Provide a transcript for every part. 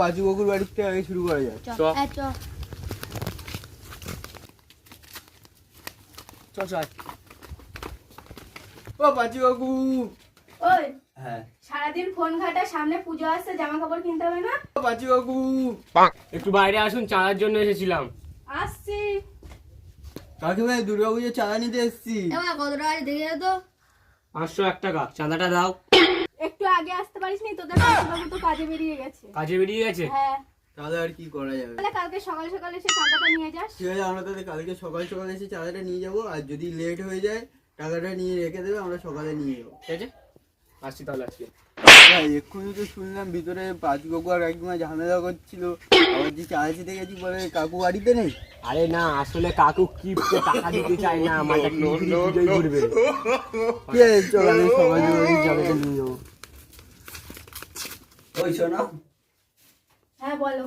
বাজু বকুর বাড়ির থেকে আগে শুরু করা যায়। ও বাজু বাবু, ওই হ্যাঁ সারাদিন ফোন ঘাটা, সামনে পুজো আসছে, জামা কাপড় কিনতে হবে না? বাজু বাবু একটু বাইরে আসুন, চাঁদার জন্য এসেছিলাম। আসছি। কাকিমা দুর্গা পুজোর চাঁদা নিতে এসছি। কত টাকা দেখে তো 501 টাকা, চাঁদাটা দাও। একটু আগে আসতে পারিস নি? তোদের বাবু তো কাজে বেরিয়ে গেছে। কাজে বেরিয়ে গেছে? হ্যাঁ, তাহলে আর কি করা যাবে? তাহলে কালকে সকাল সকাল এসে টাকাটা নিয়ে যাস। ঠিক আছে, আমরা তাহলে কালকে সকাল সকাল এসে চাঁদাটা নিয়ে যাবো, আর যদি লেট হয়ে যায় টাকাটা নিয়ে রেখে দেবে, আমরা সকালে নিয়ে যাবো। ঠিক আছে, আসছি তাহলে আজকে। এক্ষুনি তো শুনলাম ভিতরে বাজু কাকু আর কাকিমা ঝামেলা করছিল, আবার যে চাঁদা দিতে গেছি বলে কাকু বাড়িতে নেই। আরে না, আসলে কাকু কিপটে, টাকা দিতে চায় না, আমারটা পুজোই ঘুরবে। ঠিক আছে, চল আমি সকাল সকাল চাঁদাটা নিয়ে যাবো। ওই শোনো, হ্যাঁ বলো।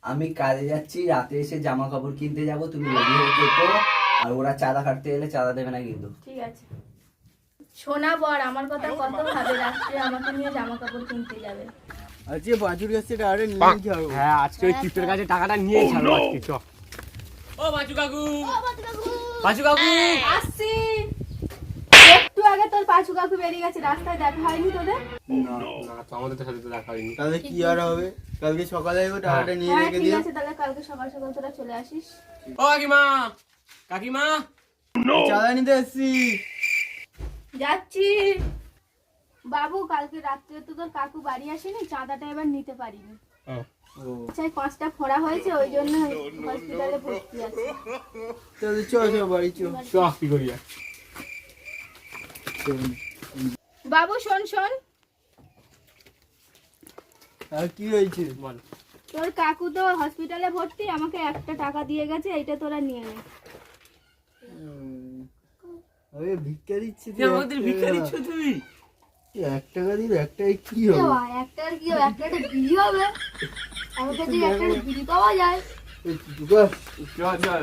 আমি কাজে যাচ্ছি, রাতে এসে জামা কাপড় কিনতে যাব, তুমি রেডি হয়ে থেকো। আর ওরা চাঁদা কাটতে এলে চাঁদা দেবে না কিন্তু। ঠিক আছে। সোনা বর আমার কথা কত ভাবে, রাত্রে আমাকে নিয়ে জামা কাপড় কিনতে যাবে। আজকে বাজুর কাছ থেকে টাকাটা নিয়ে যাবো। হ্যাঁ, আজকে ওই কিপটের কাছে টাকাটা নিয়েই ছাড়বো আজকে। চ। ও বাচু কাকু, বাচু কাকু আসছি। একটু আগে তোর পাঁচু কাকু বেরিয়ে গেছে, রাস্তায় দেখা হয়নি তোদের? না, না তো, আমাদের তো সাথে তো দেখা হয়নি। তাহলে কি আর হবে? কালকে সকালে যাবো, টাকাটা নিয়ে হ্যাঁ রেখে ঠিক দিও। আছে, তাহলে কালকে সকাল সকাল তোরা চলে আসিস। ও কাকিমা, কাকিমা চাঁদা নিতে এসছি। যাচ্ছি। বাবু, কালকে রাত্রে তো তোর কাকু বাড়ি আসেনি, চাঁদাটা এবার নিতে পারিনি। ও, আচ্ছা, 5টা ফোড়া হয়েছে, ওই জন্য হসপিটালে ভর্তি আছে। তাহলে চল চল বাড়ি চল। চ, কি করি আর? বাবু শোন শোন, আর কি হয়েছে বল। তোর কাকু তো হসপিটালে ভর্তি, আমাকে 1টা টাকা দিয়ে গেছে, এইটা তোরা নিয়ে নে। আরে ভিক্ষা দিচ্ছি তো, আমাদের ভিক্ষা দিচ্ছ তুমি? 1 টাকা দিলে একটাই কি হবে? একটার কি হবে? একটা বিড়ি হবে, আমাকে যদি একটা বিড়ি পাওয়া যায়। এই টুকু চল চল।